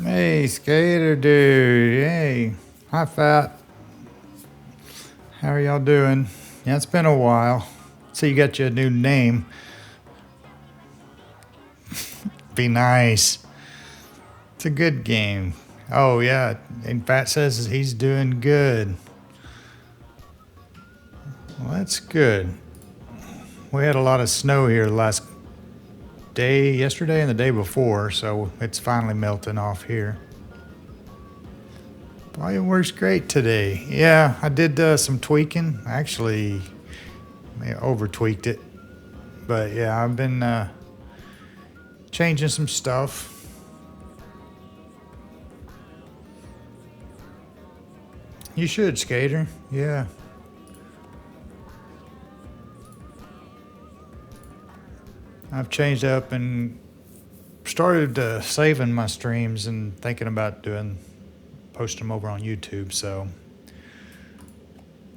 Hey, skater dude. Hey, hi, Fat. How are y'all doing? Yeah, it's been a while. So you got your new name. Be nice. It's a good game. Oh yeah, and Fat says he's doing good. Well, that's good. We had a lot of snow here the last day, yesterday and the day before, so it's finally melting off here. Volume works great today. Yeah, I did some tweaking. Actually, I over tweaked it. But yeah, I've been changing some stuff. You should, skater. Yeah. I've changed up and started saving my streams and thinking about post them over on YouTube. So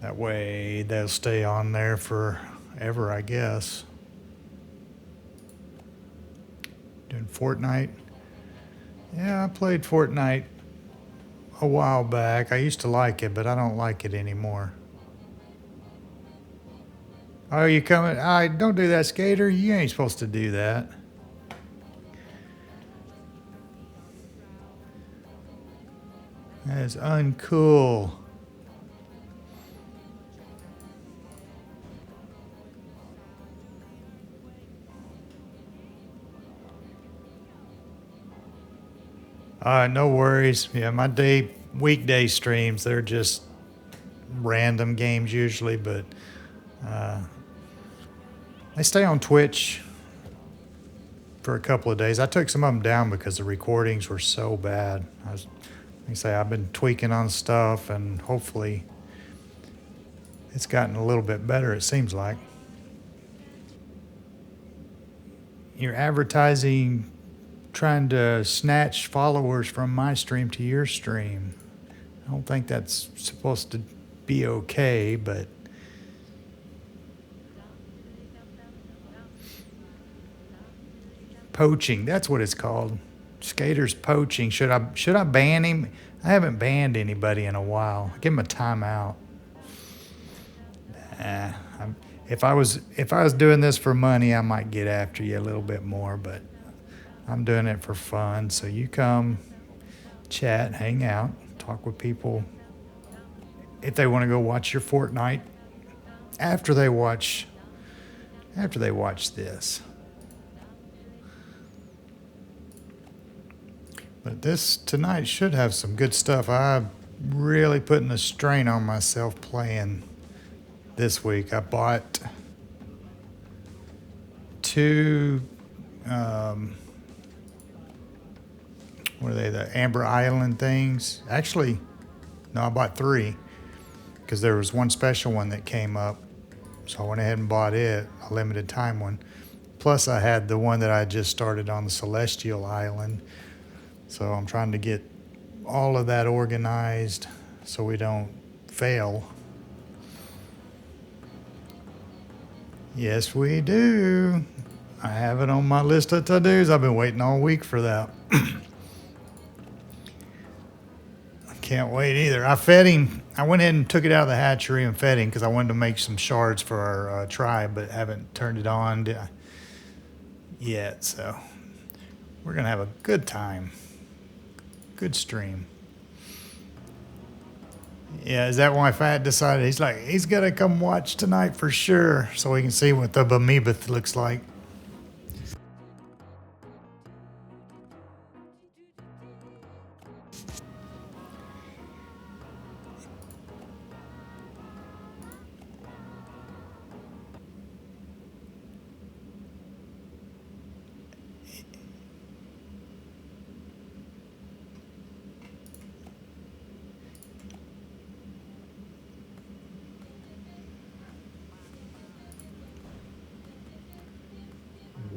that way they'll stay on there forever, I guess. Doing Fortnite. Yeah, I played Fortnite a while back. I used to like it, but I don't like it anymore. Oh, you coming? Don't do that, skater. You ain't supposed to do that. That is uncool. No worries. Yeah, my weekday streams, they're just random games usually, but uh, they stay on Twitch for a couple of days. I took some of them down because the recordings were so bad. Like I say, I've been tweaking on stuff, and hopefully it's gotten a little bit better, it seems like. You're advertising, trying to snatch followers from my stream to your stream. I don't think that's supposed to be okay, but poaching, that's what it's called. Skater's poaching. Should I ban him? I haven't banned anybody in a while. Give him a timeout. Nah, if I was doing this for money, I might get after you a little bit more, but I'm doing it for fun. So you come, chat, hang out, talk with people. If they want to go watch your Fortnite after they watch this. But this tonight should have some good stuff. I'm really putting a strain on myself playing this week. I bought two, what are they, the Amber Island things? Actually, no, I bought three because there was one special one that came up. So I went ahead and bought it, a limited time one. Plus, I had the one that I just started on the Celestial Island. So I'm trying to get all of that organized so we don't fail. Yes, we do. I have it on my list of to-dos. I've been waiting all week for that. I can't wait either. I fed him. I went ahead and took it out of the hatchery and fed him because I wanted to make some shards for our tribe, but haven't turned it on yet. So we're going to have a good time. Good stream. Yeah, is that why Fat decided he's gonna come watch tonight for sure, so we can see what the Bemeebeth looks like.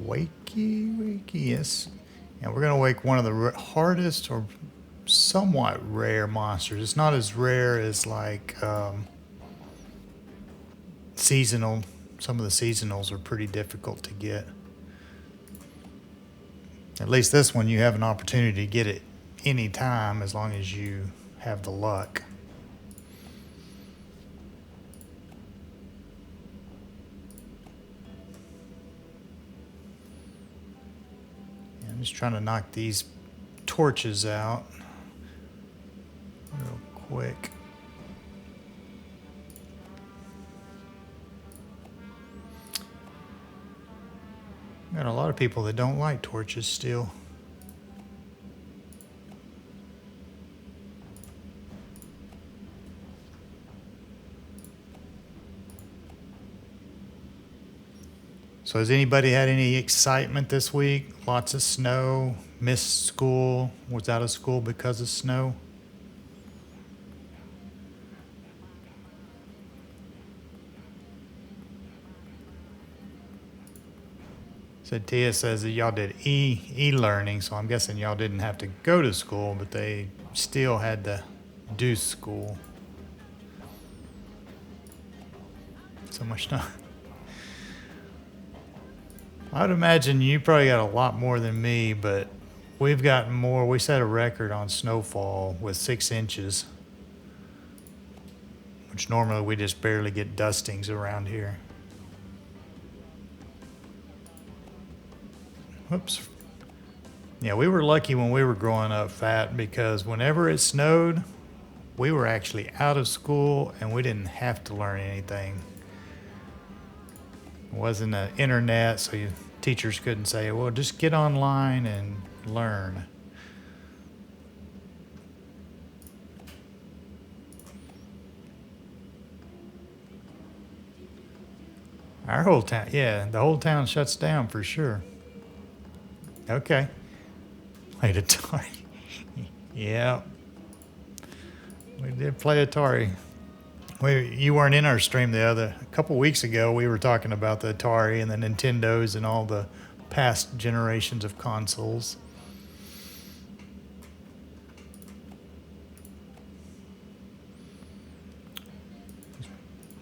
Wakey, yes. And we're gonna wake one of the hardest or somewhat rare monsters. It's not as rare as like seasonal. Some of the seasonals are pretty difficult to get. At least this one, you have an opportunity to get it any time as long as you have the luck. I'm just trying to knock these torches out real quick. Got a lot of people that don't like torches still. So has anybody had any excitement this week? Lots of snow, missed school, was out of school because of snow? So Tia says that y'all did e-learning, so I'm guessing y'all didn't have to go to school, but they still had to do school. So much snow. I'd imagine you probably got a lot more than me, but we've gotten more. We set a record on snowfall with 6 inches, which normally we just barely get dustings around here. Whoops. Yeah, we were lucky when we were growing up, Fat, because whenever it snowed, we were actually out of school and we didn't have to learn anything. It wasn't the internet, so teachers couldn't say, well, just get online and learn. Our whole town, yeah, the whole town shuts down for sure. Okay. Played Atari. Yeah. We did play Atari. You weren't in our stream a couple weeks ago. We were talking about the Atari and the Nintendos and all the past generations of consoles.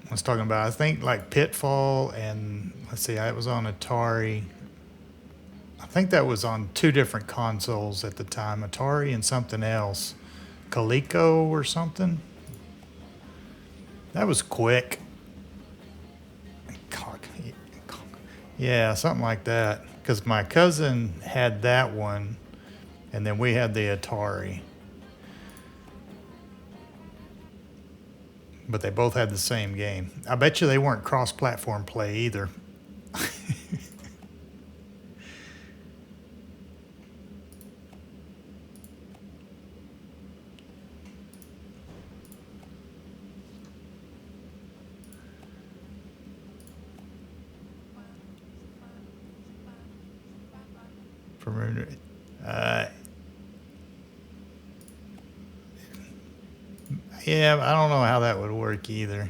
I was talking about, I think like Pitfall and let's see, it was on Atari. I think that was on 2 different consoles at the time, Atari and something else, Coleco or something. That was quick. Yeah, something like that. Because my cousin had that one, and then we had the Atari. But they both had the same game. I bet you they weren't cross-platform play either. Yeah, I don't know how that would work either.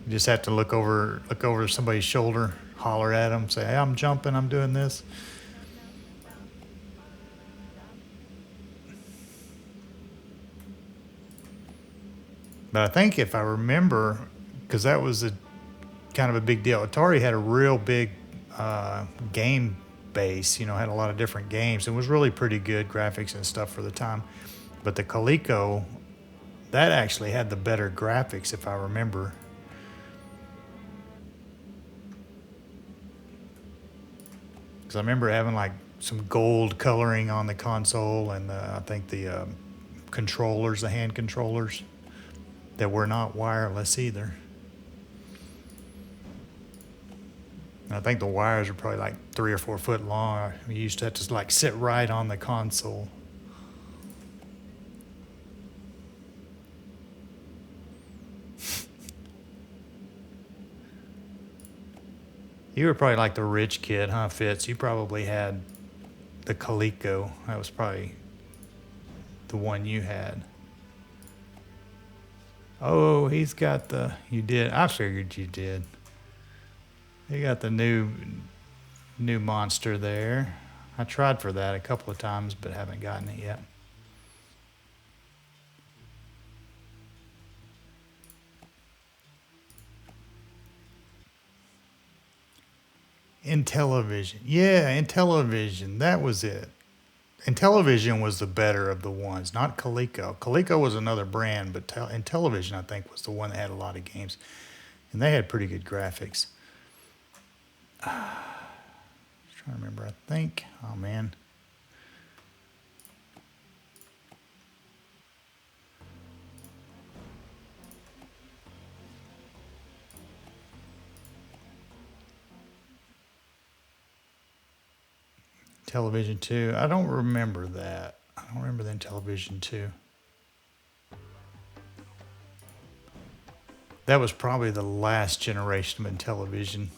You just have to look over somebody's shoulder, holler at them, say, hey, I'm jumping, I'm doing this. But I think if I remember, because that was kind of a big deal, Atari had a real big game base, had a lot of different games. It was really pretty good graphics and stuff for the time. But the Coleco, that actually had the better graphics, if I remember. Because I remember having like some gold coloring on the console, and I think the controllers, the hand controllers, that were not wireless either. And I think the wires are probably like 3 or 4 foot long. You used to have to like sit right on the console. You were probably like the rich kid, huh, Fitz? You probably had the Coleco. That was probably the one you had. Oh, he's got you did. I figured you did. You got the new monster there. I tried for that a couple of times, but haven't gotten it yet. In television. Yeah, in television. That was it. Intellivision was the better of the ones, not Coleco. Coleco was another brand, but Intellivision, I think, was the one that had a lot of games. And they had pretty good graphics. Trying to remember, I think. Oh, man. Television 2. I don't remember that. I don't remember the Television 2. That was probably the last generation of Intellivision.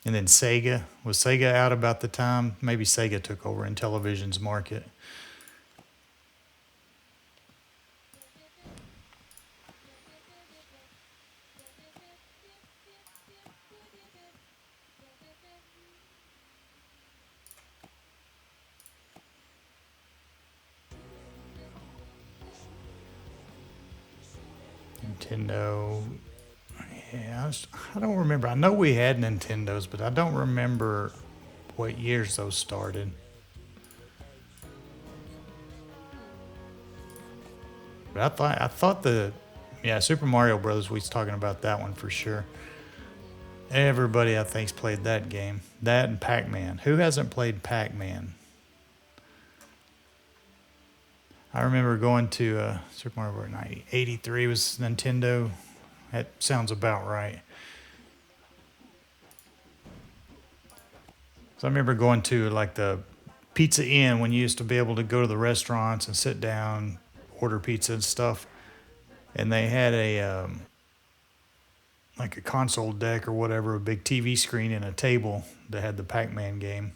And then Sega. Was Sega out about the time? Maybe Sega took over Intellivision's market. Nintendo. Yeah, I don't remember. I know we had Nintendos, but I don't remember what years those started. But I thought the yeah, Super Mario Brothers. We was talking about that one for sure. Everybody I think's played that game. That and Pac-Man. Who hasn't played Pac-Man? I remember going to Super Mario Bros. 83 was Nintendo. That sounds about right. So I remember going to like the Pizza Inn when you used to be able to go to the restaurants and sit down, order pizza and stuff. And they had a like a console deck or whatever, a big TV screen and a table that had the Pac-Man game.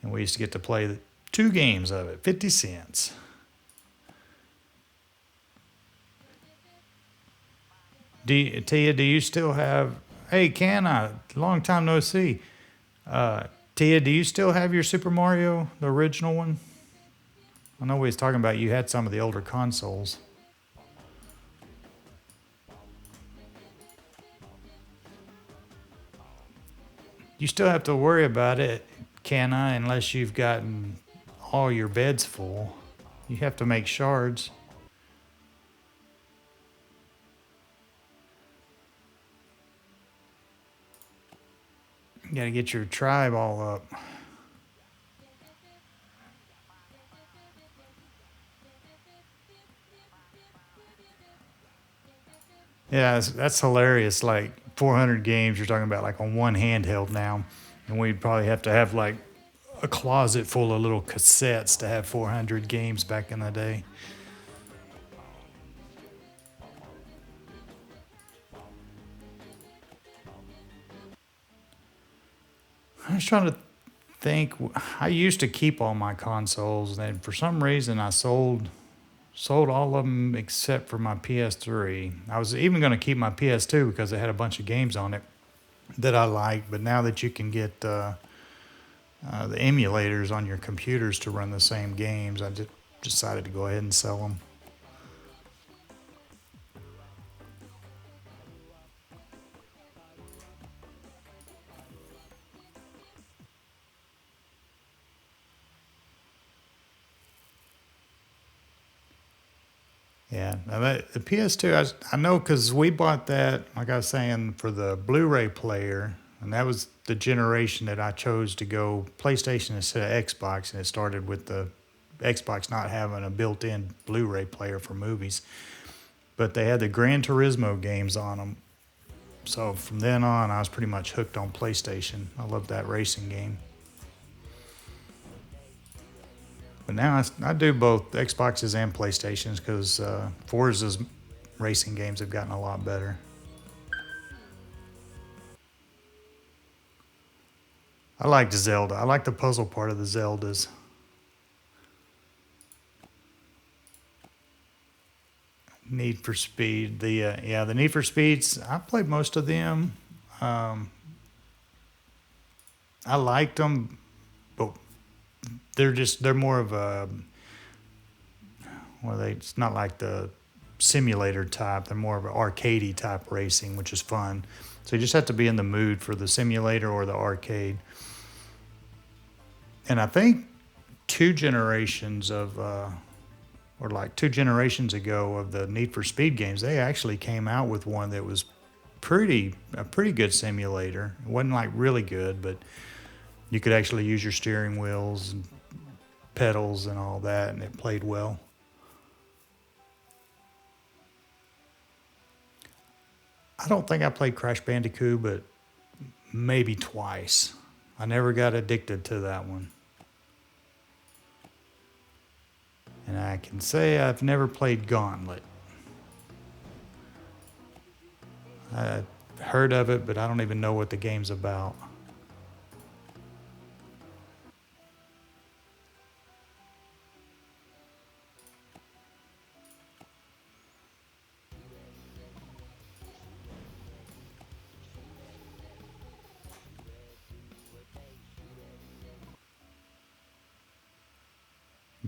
And we used to get to play the 2 games of it, 50 cents. Tia, do you still have? Hey, can I? Long time no see. Tia, do you still have your Super Mario, the original one? I know we was talking about you had some of the older consoles. You still have to worry about it, can I? Unless you've gotten all your beds full. You have to make shards. You gotta get your tribe all up. Yeah, that's hilarious. Like 400 games you're talking about, like on one handheld now, and we'd probably have to have like a closet full of little cassettes to have 400 games back in the day. I was trying to think. I used to keep all my consoles, and for some reason I sold all of them except for my PS3. I was even going to keep my PS2 because it had a bunch of games on it that I liked. But now that you can get the emulators on your computers to run the same games, I just decided to go ahead and sell them. Yeah, now the PS2, I know because we bought that, like I was saying, for the Blu-ray player, and that was the generation that I chose to go PlayStation instead of Xbox, and it started with the Xbox not having a built-in Blu-ray player for movies, but they had the Gran Turismo games on them. So from then on, I was pretty much hooked on PlayStation. I love that racing game. But now I do both Xboxes and PlayStations because Forza's racing games have gotten a lot better. I liked Zelda. I like the puzzle part of the Zeldas. Need for Speed. The Need for Speeds. I played most of them. Um, I liked them, but they're more of a well, it's not like the simulator type. They're more of an arcadey type racing, which is fun. So you just have to be in the mood for the simulator or the arcade. And I think two generations of, or like 2 generations ago of the Need for Speed games, they actually came out with one that was a pretty good simulator. It wasn't like really good, but you could actually use your steering wheels and pedals and all that, and it played well. I don't think I played Crash Bandicoot, but maybe twice. I never got addicted to that one. And I can say I've never played Gauntlet. I heard of it, but I don't even know what the game's about.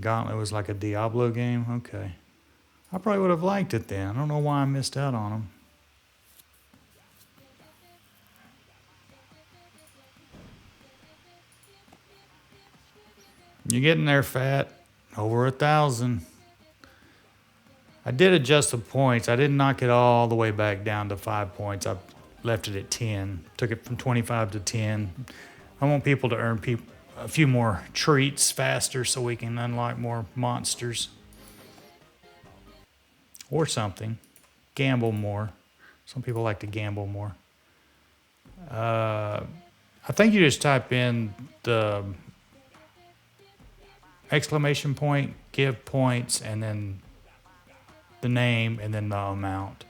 Gauntlet was like a Diablo game? Okay. I probably would have liked it then. I don't know why I missed out on them. You're getting there, Fat. Over 1,000. I did adjust the points. I didn't knock it all the way back down to 5 points. I left it at 10. Took it from 25 to 10. I want people to earn a few more treats faster so we can unlock more monsters. Or something. Gamble more. Some people like to gamble more. I think you just type in the exclamation point, give points, and then the name, and then the amount.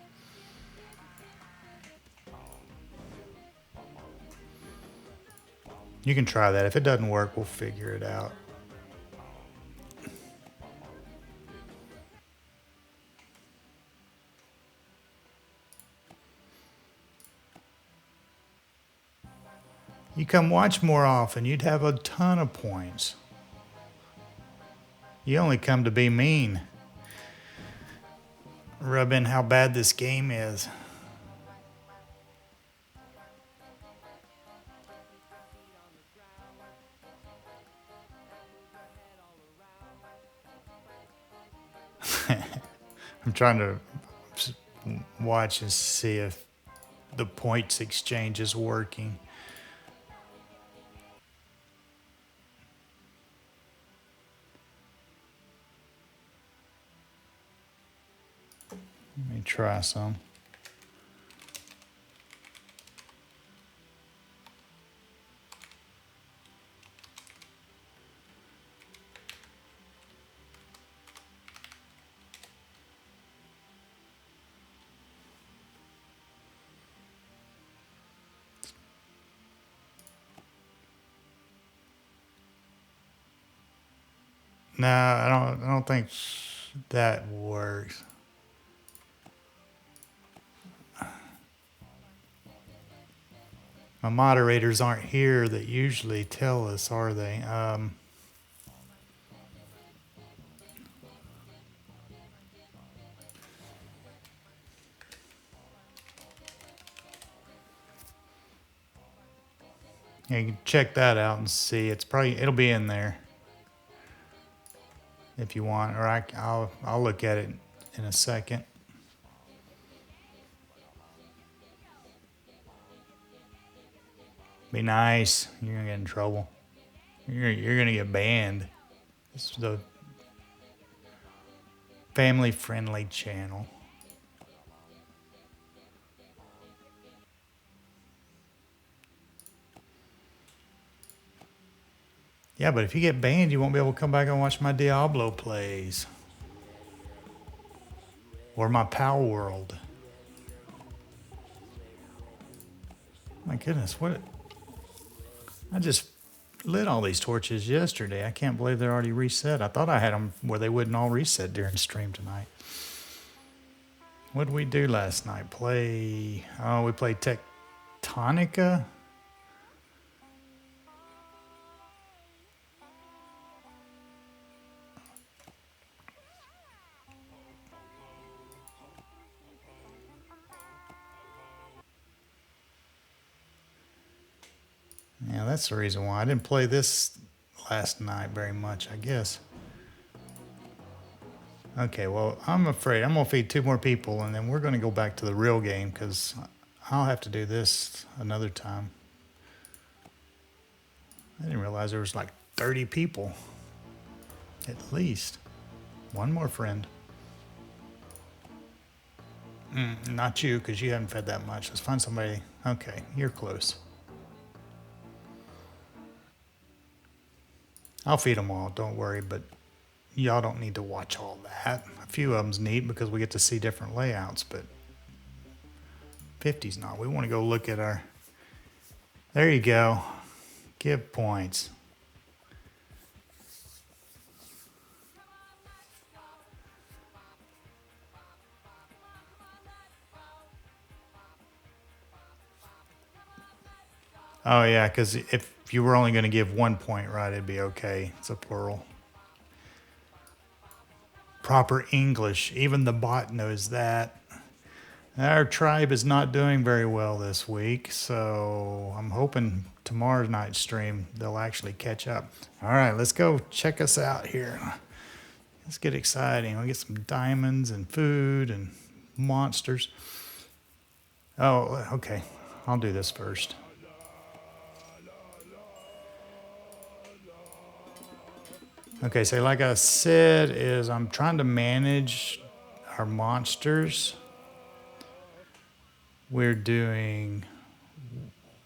You can try that. If it doesn't work, we'll figure it out. You come watch more often, you'd have a ton of points. You only come to be mean. Rub in how bad this game is. I'm trying to watch and see if the points exchange is working. Let me try some. No, I don't think that works. My moderators aren't here that usually tell us, are they? Yeah, you can check that out and see. It'll be in there if you want, or I'll look at it in a second. Be nice. You're gonna get in trouble. You're gonna get banned. This is the family-friendly channel. Yeah, but if you get banned, you won't be able to come back and watch my Diablo plays. Or my Power World. My goodness, what? I just lit all these torches yesterday. I can't believe they're already reset. I thought I had them where they wouldn't all reset during stream tonight. What did we do last night? We played Tectonica. Yeah, that's the reason why I didn't play this last night very much, I guess. Okay, well, I'm afraid I'm going to feed two more people, and then we're going to go back to the real game because I'll have to do this another time. I didn't realize there was like 30 people, at least. One more friend. Not you, because you haven't fed that much. Let's find somebody. Okay, you're close. I'll feed them all, don't worry, but y'all don't need to watch all that. A few of them's neat because we get to see different layouts, but 50's not. We want to go look at our... There you go. Give points. Oh, yeah, because if you were only going to give 1 point, right, it'd be okay. It's a plural. Proper English. Even the bot knows that. Our tribe is not doing very well this week, so I'm hoping tomorrow night's stream they'll actually catch up. All right, let's go check us out here. Let's get exciting. We'll get some diamonds and food and monsters. Oh, okay. I'll do this first. Okay, so like I said, is I'm trying to manage our monsters. We're doing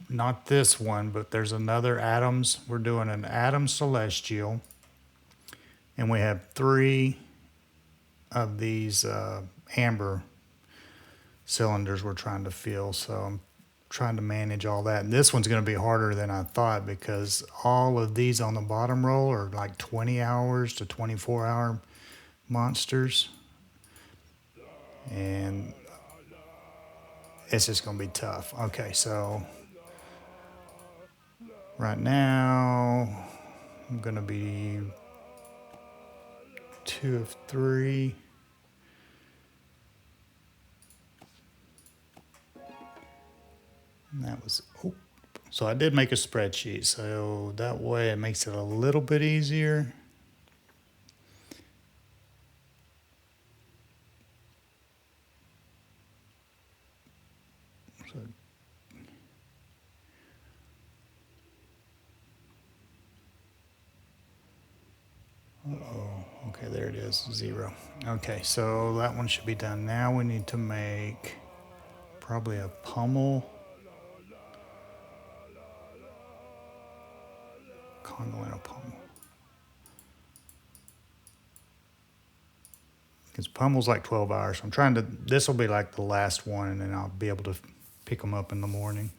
not this one, but there's another atoms. We're doing an atom celestial, and we have 3 of these amber cylinders we're trying to fill. So I'm trying to manage all that. And this one's going to be harder than I thought because all of these on the bottom row are like 20 hours to 24-hour monsters. And it's just going to be tough. Okay, so right now I'm going to be 2 of 3. And that was, oh, so I did make a spreadsheet, so that way it makes it a little bit easier. So, okay, there it is, 0. Okay, so that one should be done. Now we need to make probably a pummel. Congo and a pummel. Because pummel's like 12 hours. So I'm trying to, this will be like the last one, and then I'll be able to pick them up in the morning.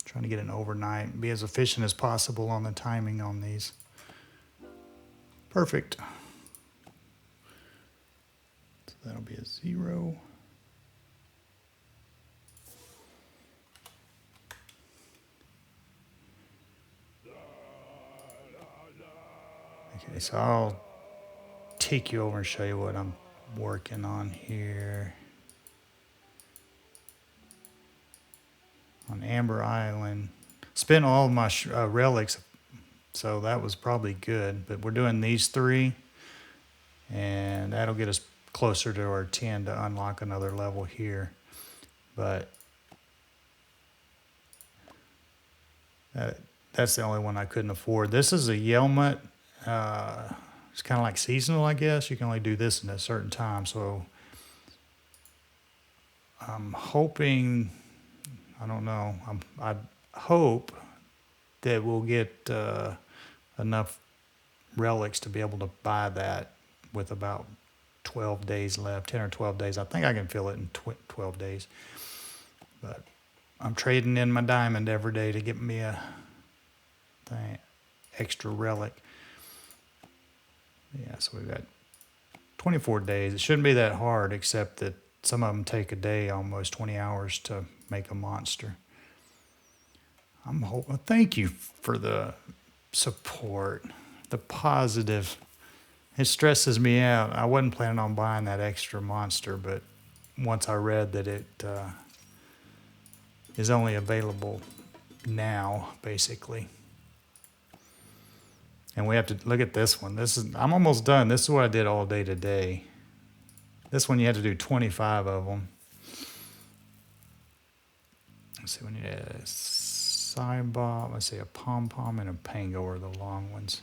Trying to get an overnight, be as efficient as possible on the timing on these. Perfect. So that'll be a 0. Okay, so I'll take you over and show you what I'm working on here. On Amber Island. Spent all of my relics, so that was probably good. But we're doing these 3, and that'll get us closer to our 10 to unlock another level here. But that's the only one I couldn't afford. This is a Yelmut. It's kind of like seasonal, I guess. You can only do this in a certain time. So I'm hoping, I don't know, I hope that we'll get enough relics to be able to buy that with about 12 days left, 10 or 12 days. I think I can fill it in 12 days. But I'm trading in my diamond every day to get me a extra relic. Yeah, so we've got 24 days. It shouldn't be that hard, except that some of them take a day, almost 20 hours to make a monster. I'm hoping. Thank you for the support, the positive. It stresses me out. I wasn't planning on buying that extra monster, but once I read that it is only available now, basically, And we have to look at this one. I'm almost done. This is what I did all day today. This one you have to do 25 of them. Let's see, we need a sidebop, let's see, a pom-pom and a pango are the long ones.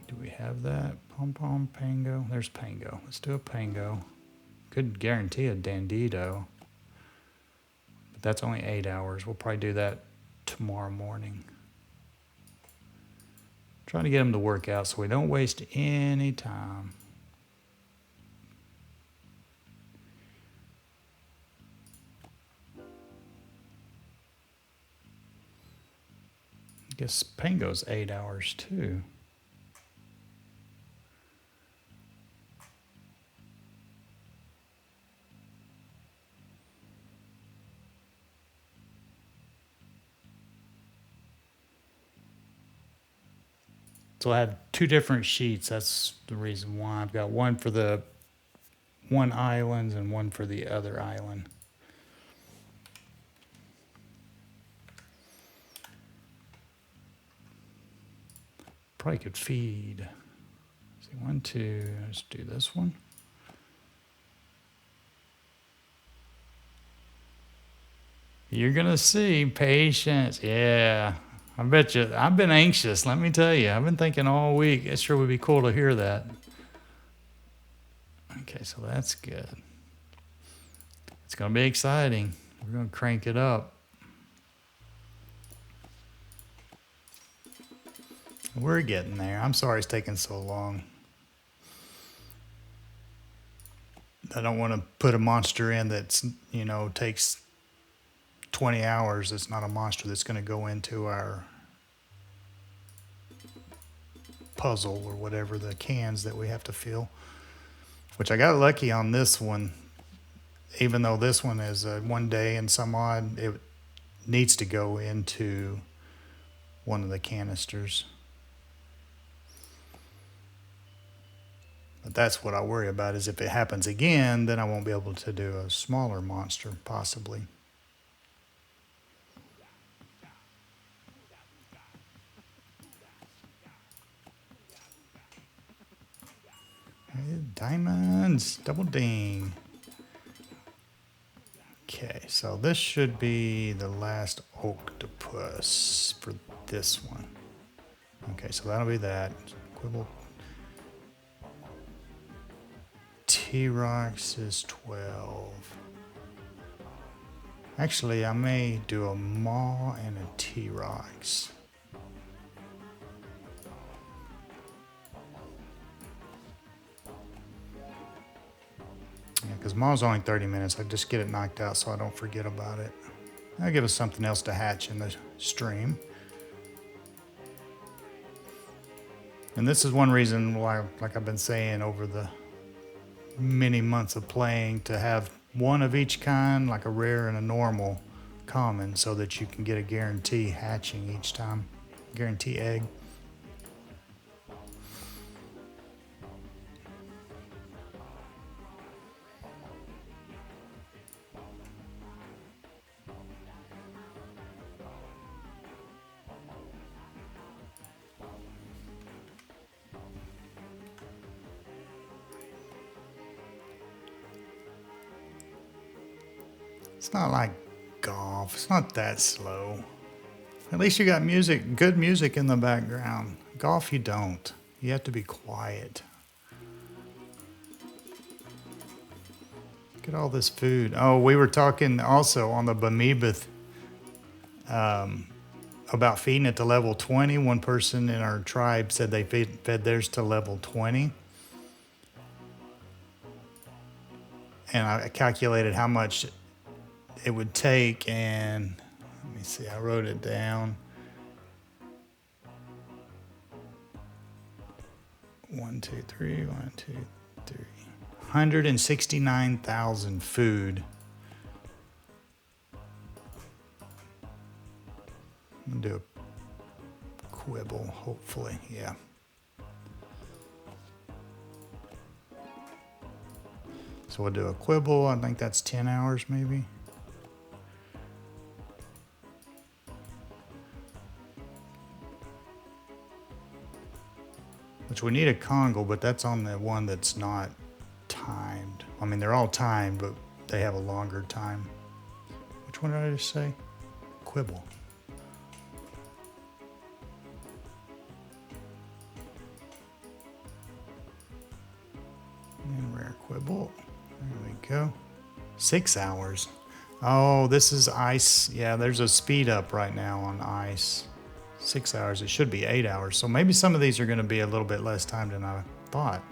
Do we have that? Pom-pom, pango. There's pango. Let's do a pango. Could guarantee a dandito. But that's only 8 hours. We'll probably do that tomorrow morning. Trying to get them to work out so we don't waste any time. I guess pango's 8 hours too. So I have two different sheets. That's the reason why. I've got one for the one island and one for the other island. Probably could feed. See, 1, 2. Let's do this one. You're gonna see patience. Yeah. I bet you, I've been anxious, let me tell you. I've been thinking all week. It sure would be cool to hear that. Okay, so that's good. It's going to be exciting. We're going to crank it up. We're getting there. I'm sorry it's taking so long. I don't want to put a monster in that's, takes 20 hours. It's not a monster that's going to go into our puzzle or whatever, the cans that we have to fill. Which I got lucky on this one. Even though this one is 1 day and some odd, it needs to go into one of the canisters. But that's what I worry about, is if it happens again, then I won't be able to do a smaller monster, possibly. Diamonds, double ding. Okay, so this should be the last octopus for this one. Okay, so that'll be that. Quibble. T-Rox is 12. Actually, I may do a Maw and a T-Rox. Yeah, because Maw's only 30 minutes. I just get it knocked out so I don't forget about it. That'll give us something else to hatch in the stream. And this is one reason why, like I've been saying over the many months of playing, to have one of each kind, like a rare and a normal common, so that you can get a guarantee hatching each time. Guarantee egg. It's not like golf. It's not that slow. At least you got music, good music in the background. Golf, you don't. You have to be quiet. Look at all this food. Oh, we were talking also on the Bemeebeth about feeding it to level 20. One person in our tribe said they fed theirs to level 20. And I calculated how much it would take, and let me see, I wrote it down. 1, 2, 3, 1, 2, 3. 169,000 food. I'm gonna do a quibble, hopefully, yeah. So we'll do a quibble. I think that's 10 hours maybe. which we need a Congo, but that's on the one that's not timed. I mean, they're all timed, but they have a longer time. Which one did I just say? Quibble. And rare quibble. There we go. 6 hours. Oh, this is ice. Yeah, there's a speed up right now on ice. 6 hours. It should be 8 hours. So maybe some of these are going to be a little bit less time than I thought.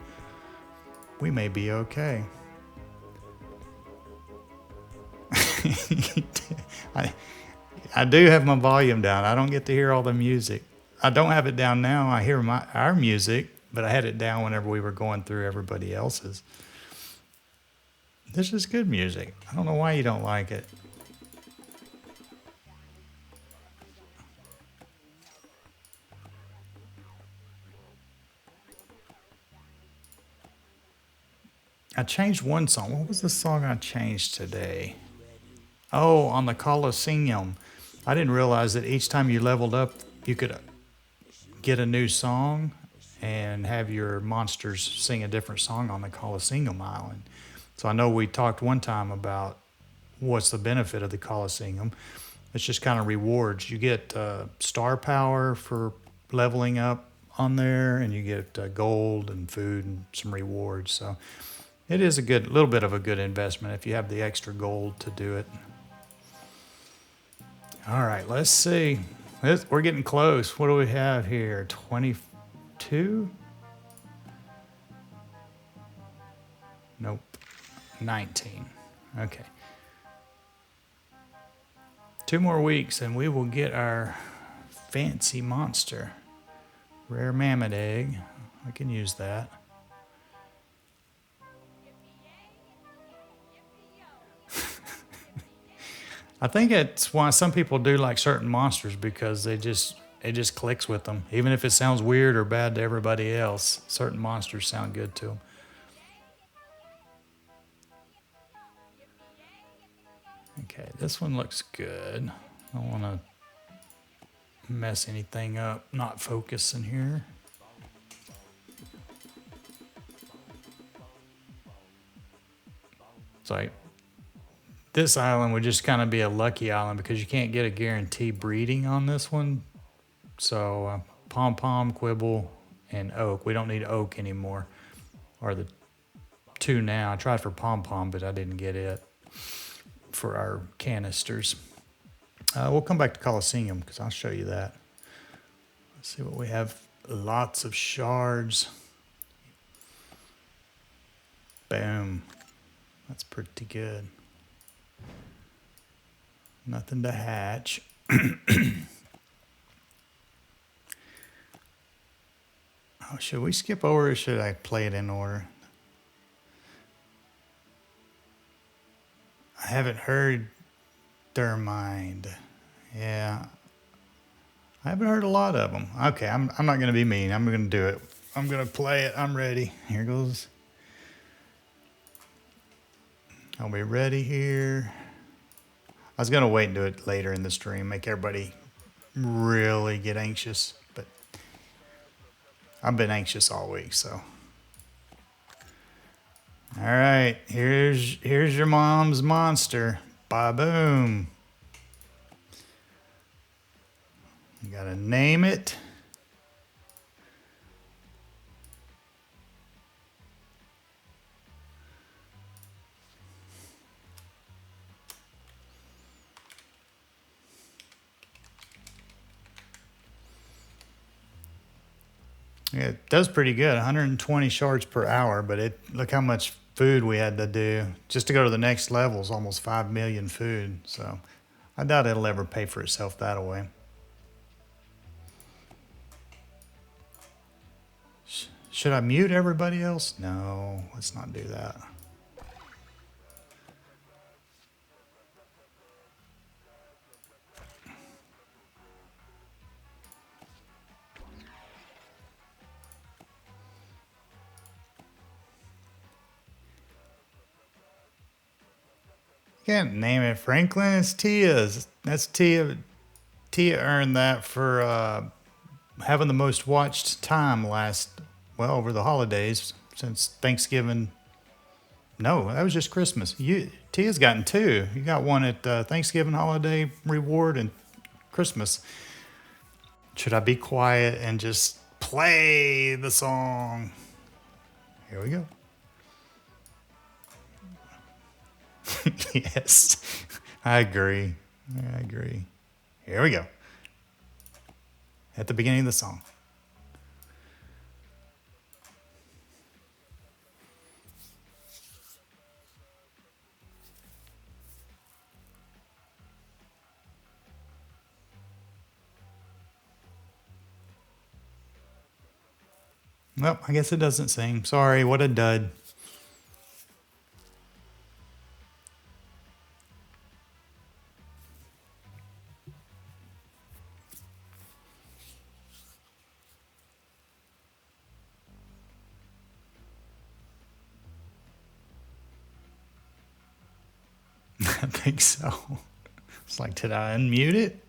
We may be okay. I do have my volume down. I don't get to hear all the music. I don't have it down now. I hear our music, but I had it down whenever we were going through everybody else's. This is good music. I don't know why you don't like it. I changed one song. What was the song I changed today? Oh, on the Coliseum. I didn't realize that each time you leveled up, you could get a new song and have your monsters sing a different song on the Coliseum Island. So I know we talked one time about what's the benefit of the Coliseum. It's just kind of rewards. You get star power for leveling up on there, and you get gold and food and some rewards. So it is a little bit of a good investment if you have the extra gold to do it. All right, let's see. We're getting close. What do we have here? 22? Nope. 19. Okay. 2 more weeks and we will get our fancy monster. Rare mammoth egg. I can use that. I think it's why some people do like certain monsters, because it just clicks with them. Even if it sounds weird or bad to everybody else, certain monsters sound good to them. Okay, this one looks good. I don't want to mess anything up, not focusing here. So this island would just kind of be a lucky island because you can't get a guarantee breeding on this one. So pom-pom, quibble, and oak. We don't need oak anymore, or the 2 now. I tried for pom-pom, but I didn't get it for our canisters. We'll come back to Coliseum because I'll show you that. Let's see what we have. Lots of shards. Boom. That's pretty good. Nothing to hatch. Oh, should we skip over or should I play it in order? I haven't heard their mind. Yeah. I haven't heard a lot of them. Okay, I'm not going to be mean. I'm going to do it. I'm going to play it. I'm ready. Here goes. I'll be ready here. I was going to wait and do it later in the stream, make everybody really get anxious, but I've been anxious all week, so. All right, here's your mom's monster. Ba-boom. You got to name it. Yeah, it does pretty good, 120 shards per hour, but look how much food we had to do. Just to go to the next level is almost 5 million food, so I doubt it'll ever pay for itself that way. Should I mute everybody else? No, let's not do that. Can't name it Franklin. It's Tia's. That's Tia. Tia earned that for having the most watched time last well, over the holidays since Thanksgiving. No, that was just Christmas. Tia's gotten two. You got one at Thanksgiving holiday reward and Christmas. Should I be quiet and just play the song? Here we go. Yes, I agree. I agree. Here we go. At the beginning of the song. Well, I guess it doesn't sing. Sorry, what a dud. I think so. It's like, did I unmute it?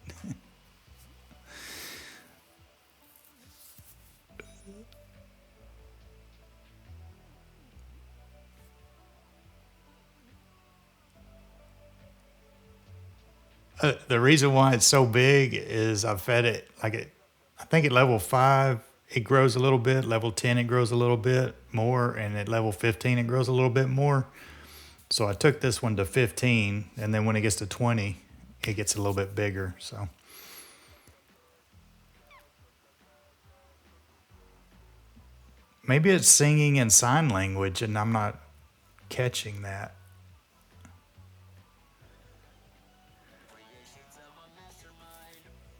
The reason why it's so big is I've fed it I think at level 5 it grows a little bit, level 10 it grows a little bit more, and at level 15 it grows a little bit more. So I took this one to 15, and then when it gets to 20, it gets a little bit bigger. So maybe it's singing in sign language and I'm not catching that.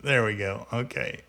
There we go. Okay.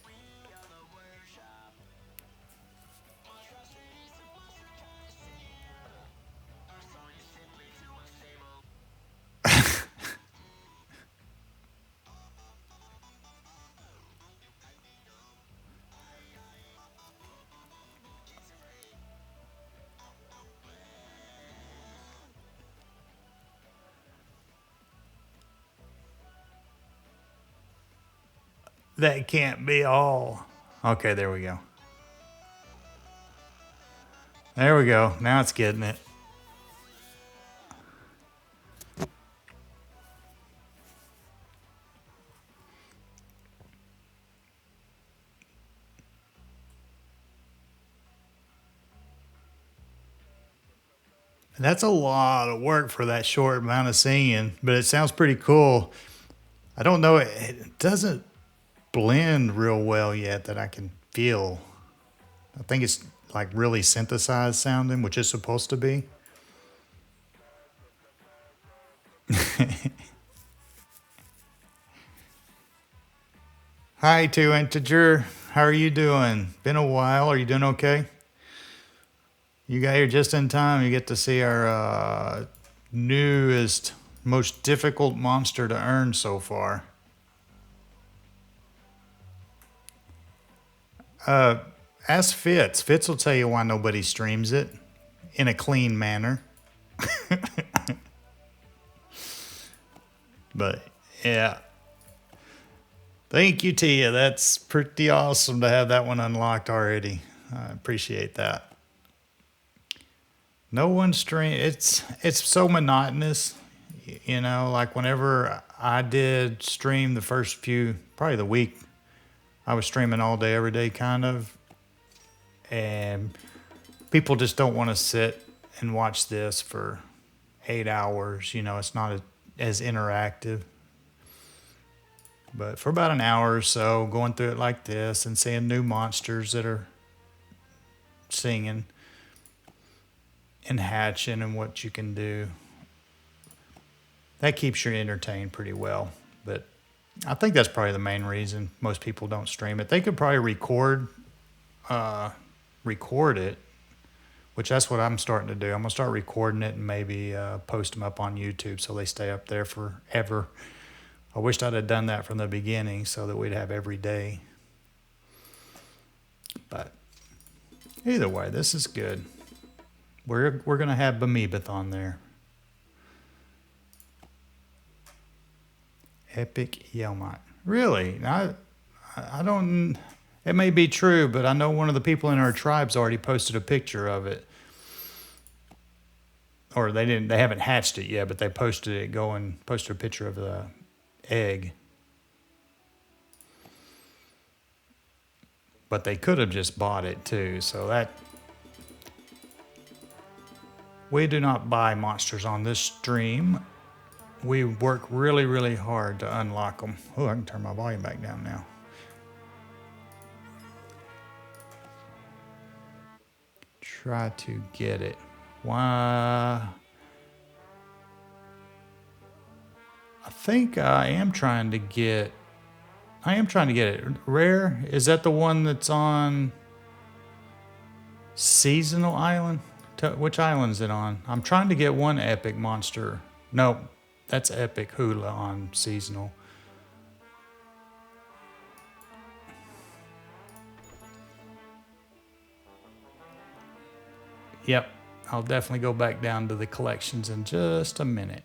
That can't be all. Okay, there we go. There we go. Now it's getting it. That's a lot of work for that short amount of singing, but it sounds pretty cool. I don't know. It doesn't blend real well yet that I can feel. I think it's like really synthesized sounding, which is supposed to be. Hi, two integer. How are you doing? Been a while. Are you doing okay? You got here just in time. You get to see our newest, most difficult monster to earn so far. Ask Fitz. Fitz will tell you why nobody streams it in a clean manner. But yeah. Thank you, Tia. That's pretty awesome to have that one unlocked already. I appreciate that. No one stream. It's so monotonous, you know. Like whenever I did stream the first few, probably the week, I was streaming all day, every day, kind of, and people just don't want to sit and watch this for 8 hours. You know, it's not as interactive. But for about an hour or so, going through it like this and seeing new monsters that are singing and hatching and what you can do, that keeps you entertained pretty well. But I think that's probably the main reason most people don't stream it. They could probably record it, which that's what I'm starting to do. I'm gonna start recording it and maybe post them up on YouTube so they stay up there forever. I wished I'd have done that from the beginning so that we'd have every day. But either way, this is good. We're gonna have Bemeebeth on there. Epic Yelmot. Really? I don't. It may be true, but I know one of the people in our tribe's already posted a picture of it. Or they didn't. They haven't hatched it yet, but they posted a picture of the egg. But they could have just bought it too. So that we do not buy monsters on this stream. We work really, really hard to unlock them. Oh, I can turn my volume back down now. Try to get it. Why? I think I am trying to get it. Rare? Is that the one that's on Seasonal Island? Which island is it on? I'm trying to get one epic monster. No, that's epic hula on Seasonal. Yep, I'll definitely go back down to the collections in just a minute.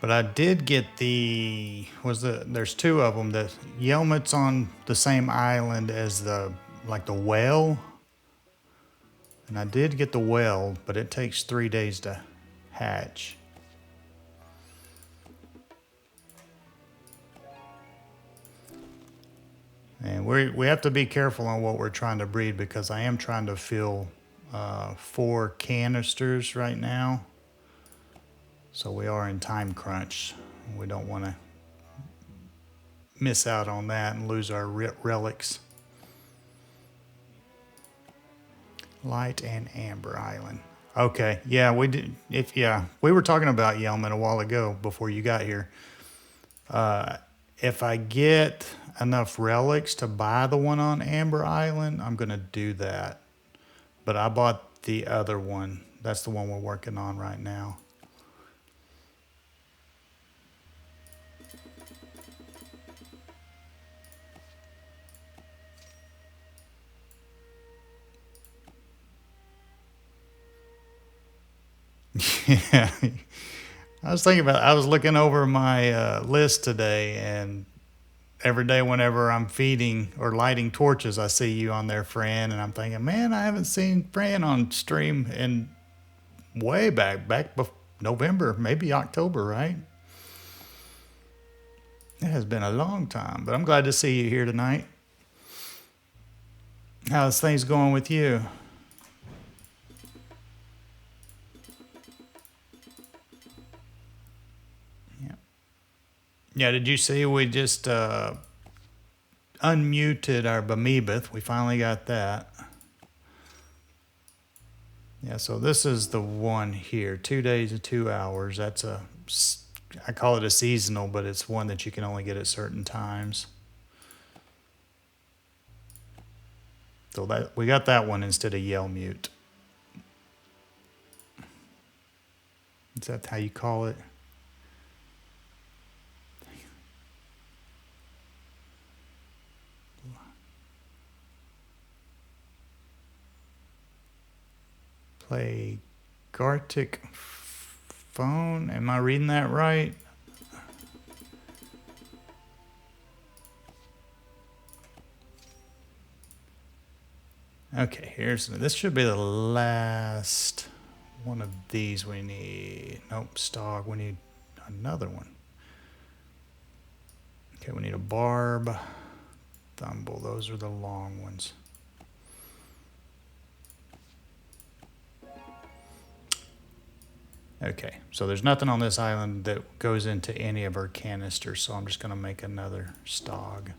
But I did get there's two of them. The Yelmet's on the same island as the whale. And I did get the whale, but it takes 3 days to hatch. And we have to be careful on what we're trying to breed, because I am trying to fill 4 canisters right now. So we are in time crunch. We don't want to miss out on that and lose our relics. Light and Amber Island. Okay, yeah, we did. We were talking about Yelman a while ago before you got here. If I get enough relics to buy the one on Amber Island, I'm gonna do that. But I bought the other one. That's the one we're working on right now. Yeah. I was looking over my list today, and every day whenever I'm feeding or lighting torches, I see you on there, Fran, and I'm thinking, man, I haven't seen Fran on stream in way back November, maybe October, right? It has been a long time, but I'm glad to see you here tonight. How's things going with you? Yeah, did you see we just unmuted our Bemeebeth? We finally got that. Yeah, so this is the one here, 2 days and 2 hours. I call it a seasonal, but it's one that you can only get at certain times. So we got that one instead of yell mute. Is that how you call it? Play Gartic phone. Am I reading that right? Okay, this should be the last one of these we need. Nope, Stog, we need another one. Okay, we need a Barb, Thumble, those are the long ones. Okay, so there's nothing on this island that goes into any of our canisters, so I'm just gonna make another Stog.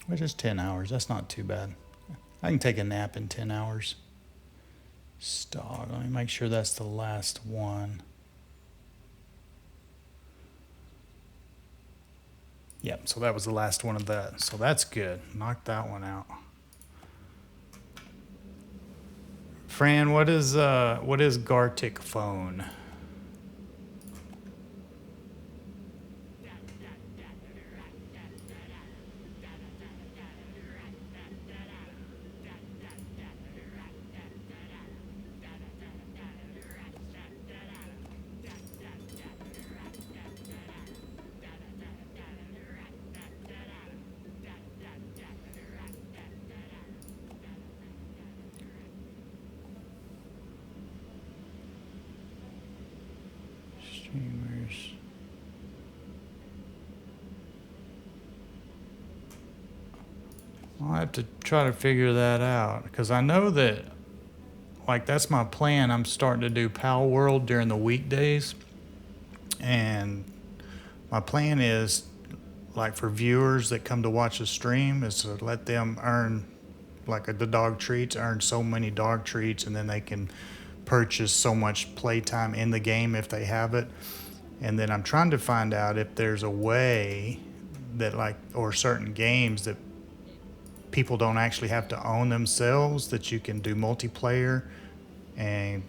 Which is 10 hours, that's not too bad. I can take a nap in 10 hours. Stog, let me make sure that's the last one. Yep, so that was the last one of that. So that's good. Knock that one out. Fran, what is Gartic phone? Gamers. I'll have to try to figure that out because I know that, like, that's my plan. I'm starting to do Pal World during the weekdays, and my plan is, like, for viewers that come to watch the stream, is to let them earn, like, the dog treats, earn so many dog treats, and then they can purchase so much playtime in the game if they have it. And then I'm trying to find out if there's a way that, like, or certain games that people don't actually have to own themselves, that you can do multiplayer and,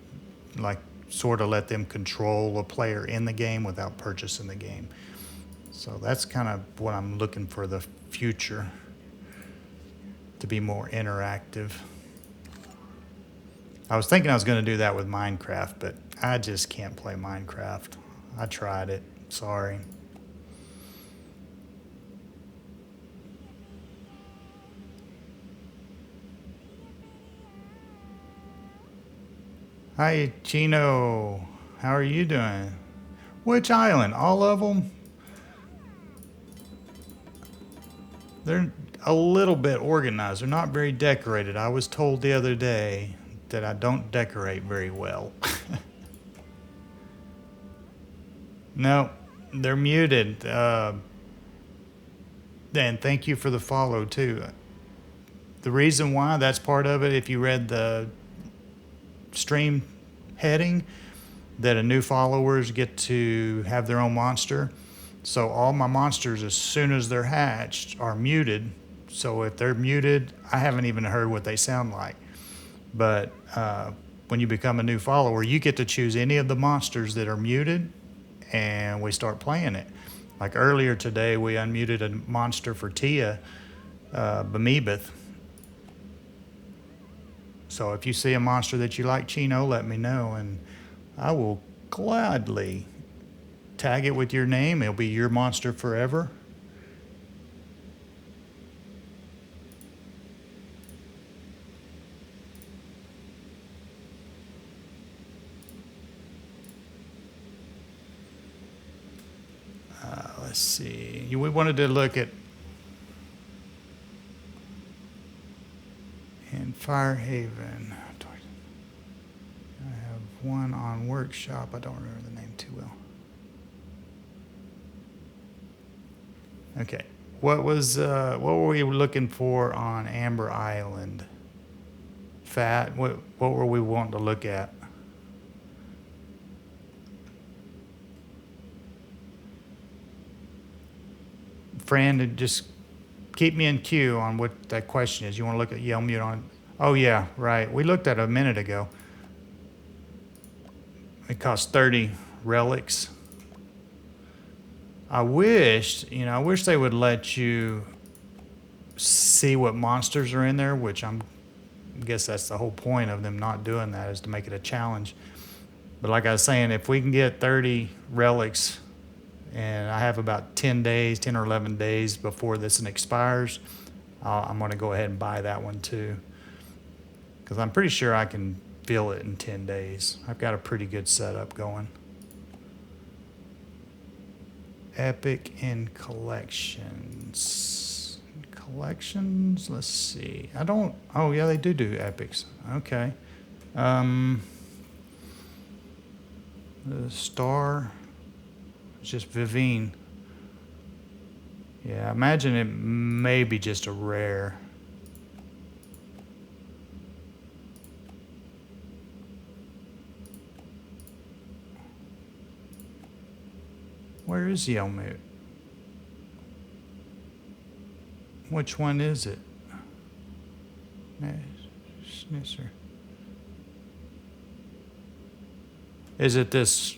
like, sort of let them control a player in the game without purchasing the game. So that's kind of what I'm looking for the future, to be more interactive. I was thinking I was going to do that with Minecraft, but I just can't play Minecraft. I tried it. Sorry. Hi, Chino. How are you doing? Which island? All of them? They're a little bit organized. They're not very decorated. I was told the other day that I don't decorate very well. No, they're muted. And thank you for the follow, too. The reason why, that's part of it, if you read the stream heading, that a new followers get to have their own monster. So all my monsters, as soon as they're hatched, are muted. So if they're muted, I haven't even heard what they sound like. But when you become a new follower, you get to choose any of the monsters that are muted, and we start playing it. Like earlier today, we unmuted a monster for Tia, Bemeebeth. So if you see a monster that you like, Chino, let me know, and I will gladly tag it with your name. It'll be your monster forever. Let's see. We wanted to look at in Firehaven. I have one on Workshop. I don't remember the name too well. Okay. What were we looking for on Amber Island? Fat? What were we wanting to look at? Friend, just keep me in queue on what that question is. You want to look at Yell Mute on? Oh yeah, right. We looked at it a minute ago. It costs 30 relics. I wish they would let you see what monsters are in there, which I guess that's the whole point of them not doing that, is to make it a challenge. But like I was saying, if we can get 30 relics, and I have about 10 or 11 days before this one expires, I'm going to go ahead and buy that one too. Because I'm pretty sure I can fill it in 10 days. I've got a pretty good setup going. Epic in collections. Collections, let's see. Oh yeah, they do epics. Okay. The star, it's just Vivine. Yeah, imagine it may be just a rare. Where is Yelmut? Which one is it? Snitzer. Is it this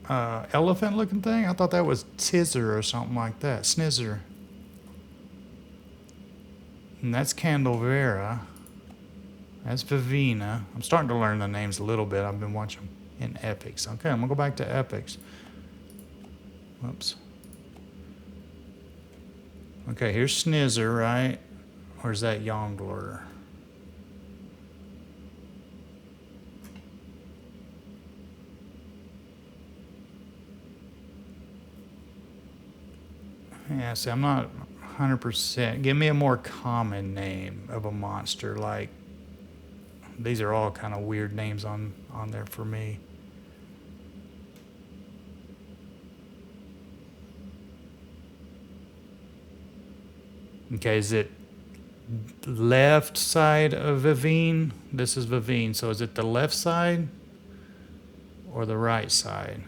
elephant looking thing? I thought that was Tizzer or something like that. Snizzer. And that's Candelvera. That's Vivina. I'm starting to learn the names a little bit. I've been watching in epics. Okay, I'm going to go back to epics. Whoops. Okay, here's Snizzer, right? Or is that Yongler? Yeah, see, I'm not 100%. Give me a more common name of a monster. Like, these are all kind of weird names on there for me. Okay, is it left side of Vivine? This is Vivine, so is it the left side or the right side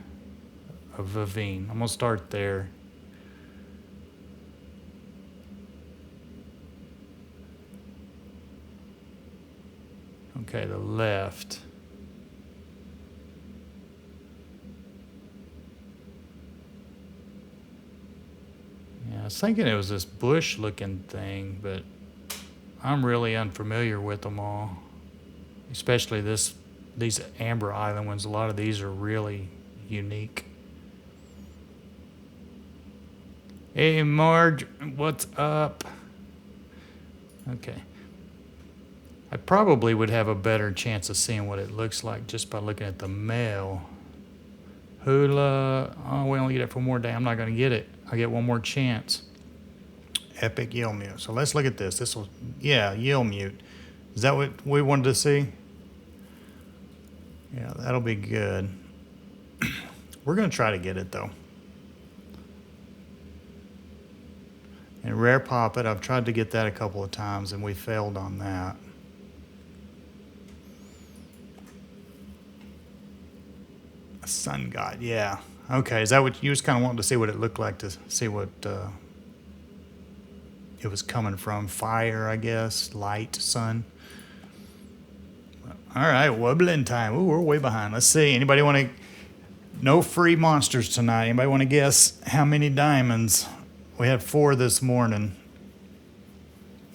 of Vivine? I'm gonna start there. Okay, the left. Yeah, I was thinking it was this bush looking thing, but I'm really unfamiliar with them all. Especially these Amber Island ones. A lot of these are really unique. Hey Marge, what's up? Okay. I probably would have a better chance of seeing what it looks like just by looking at the male. Hula. Oh, we only get it for one more day. I'm not going to get it. I get one more chance. Epic Yield Mute. So let's look at this. This will, yeah, Yield Mute. Is that what we wanted to see? Yeah, that'll be good. We're going to try to get it though. And Rare Poppet, I've tried to get that a couple of times and we failed on that. Sun God, yeah. Okay, is that what you just kind of wanted to see what it looked like to see what it was coming from? Fire, I guess, light, sun. All right, wobbling time. Ooh, we're way behind. Let's see. Anybody want to? No free monsters tonight. Anybody want to guess how many diamonds? We had 4 this morning.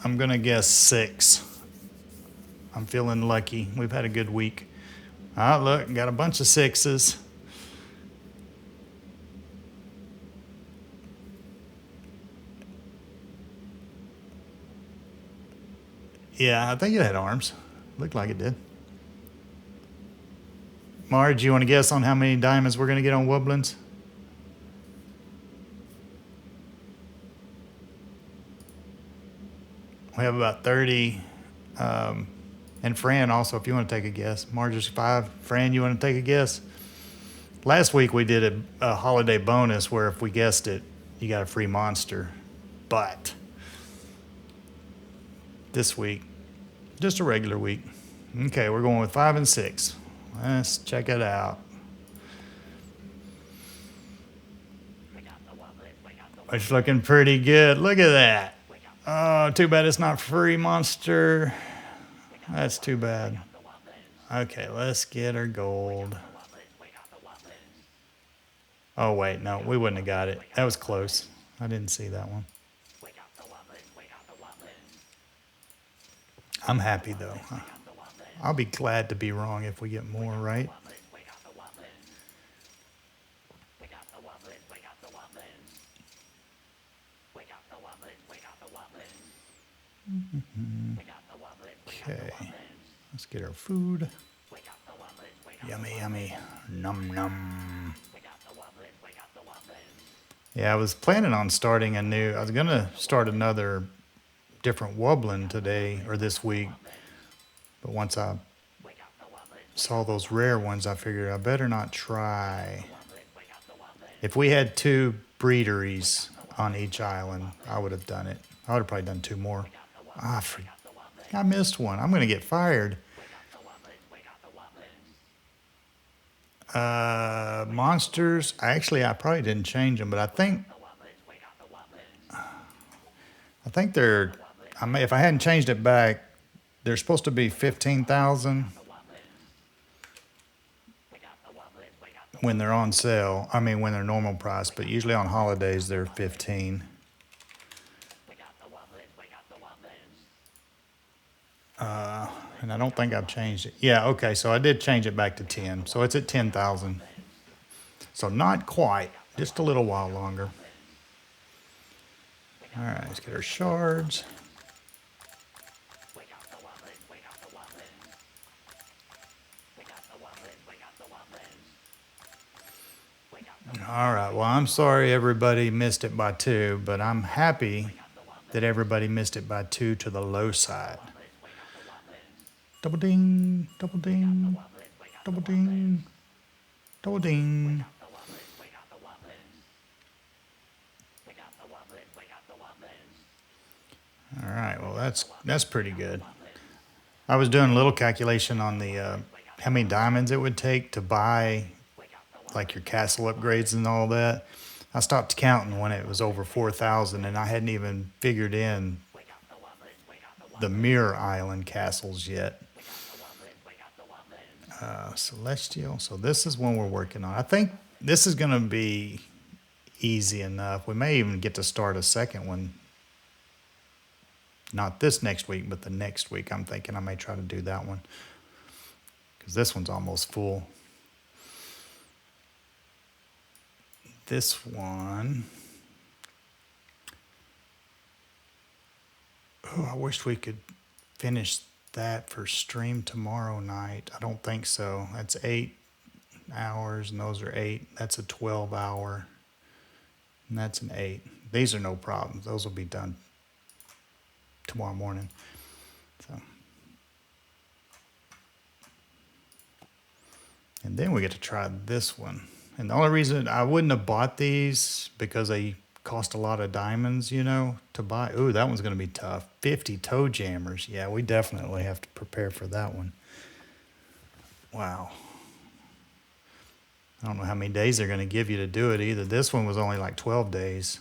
I'm gonna guess 6. I'm feeling lucky. We've had a good week. Oh, look, got a bunch of 6s. Yeah, I think it had arms. Looked like it did. Marge, you want to guess on how many diamonds we're going to get on Wobblins? We have about 30. And Fran also, if you want to take a guess. Marge is 5. Fran, you want to take a guess? Last week we did a holiday bonus where if we guessed it, you got a free monster. But this week, just a regular week. Okay, we're going with 5 and 6. Let's check it out. It's looking pretty good. Look at that. Oh, too bad it's not free monster. That's too bad. Okay, let's get our gold. Oh, wait, no, we wouldn't have got it. That was close. I didn't see that one. I'm happy, though. I'll be glad to be wrong if we get more, right? Okay, let's get our food. Yummy, yummy. Num, num. Yeah, I was planning on starting I was going to start another different wobbling today or this week. But once I saw those rare ones, I figured I better not try. If we had 2 breederys on each island, I would have done it. I would have probably done 2 more. I missed one. I'm going to get fired. Monsters. I probably didn't change them, but I think they're. If I hadn't changed it back, they're supposed to be 15,000 when they're on sale. I mean, when they're normal price, but usually on holidays they're 15. And I don't think I've changed it. Yeah, okay, so I did change it back to 10. So it's at 10,000. So not quite, just a little while longer. All right, let's get our shards. All right. Well, I'm sorry everybody missed it by 2, but I'm happy that everybody missed it by 2 to the low side. Double ding, double ding, double ding, double ding. All right. Well, that's pretty good. I was doing a little calculation on the how many diamonds it would take to buy like your castle upgrades and all that. I stopped counting when it was over 4,000, and I hadn't even figured in the Mirror Island castles yet. Celestial. So this is one we're working on. I think this is going to be easy enough. We may even get to start a second one. Not this next week, but the next week. I'm thinking I may try to do that one because this one's almost full. This one, oh, I wish we could finish that for stream tomorrow night. I don't think so. That's 8 hours, and those are 8. That's a 12-hour, and that's an 8. These are no problems. Those will be done tomorrow morning. So, and then we get to try this one. And the only reason I wouldn't have bought these because they cost a lot of diamonds, you know, to buy. Ooh, that one's going to be tough. 50 toe jammers. Yeah, we definitely have to prepare for that one. Wow. I don't know how many days they're going to give you to do it either. This one was only like 12 days.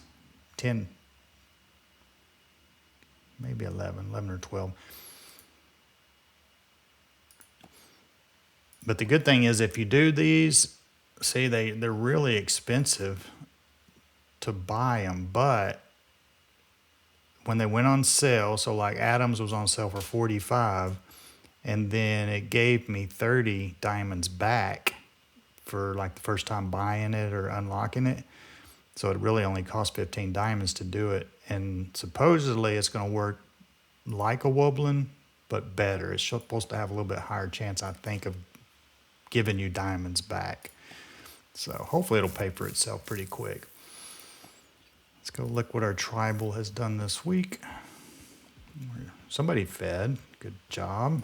10, maybe 11 or 12. But the good thing is if you do these, see, they're really expensive to buy them, but when they went on sale, so like Adams was on sale for 45, and then it gave me 30 diamonds back for like the first time buying it or unlocking it. So it really only cost 15 diamonds to do it. And supposedly it's going to work like a wobbling, but better. It's supposed to have a little bit higher chance, I think, of giving you diamonds back. So hopefully it'll pay for itself pretty quick. Let's go look what our tribal has done this week. Somebody fed. Good job.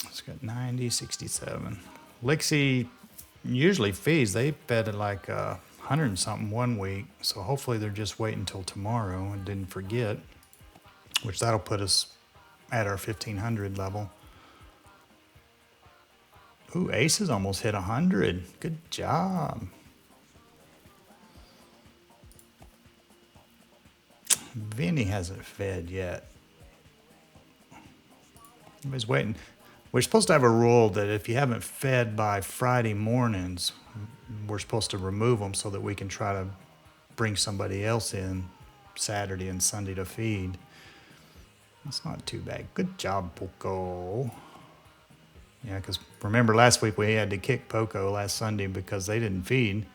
It's got 90, 67. Lixie usually feeds. They fed at like 100 and something one week. So hopefully they're just waiting until tomorrow and didn't forget, which that'll put us at our 1500 level. Ooh, Aces almost hit 100. Good job. Vinny hasn't fed yet. Everybody's waiting. We're supposed to have a rule that if you haven't fed by Friday mornings, we're supposed to remove them so that we can try to bring somebody else in Saturday and Sunday to feed. That's not too bad. Good job, Poco. Yeah, because remember last week we had to kick Poco last Sunday because they didn't feed.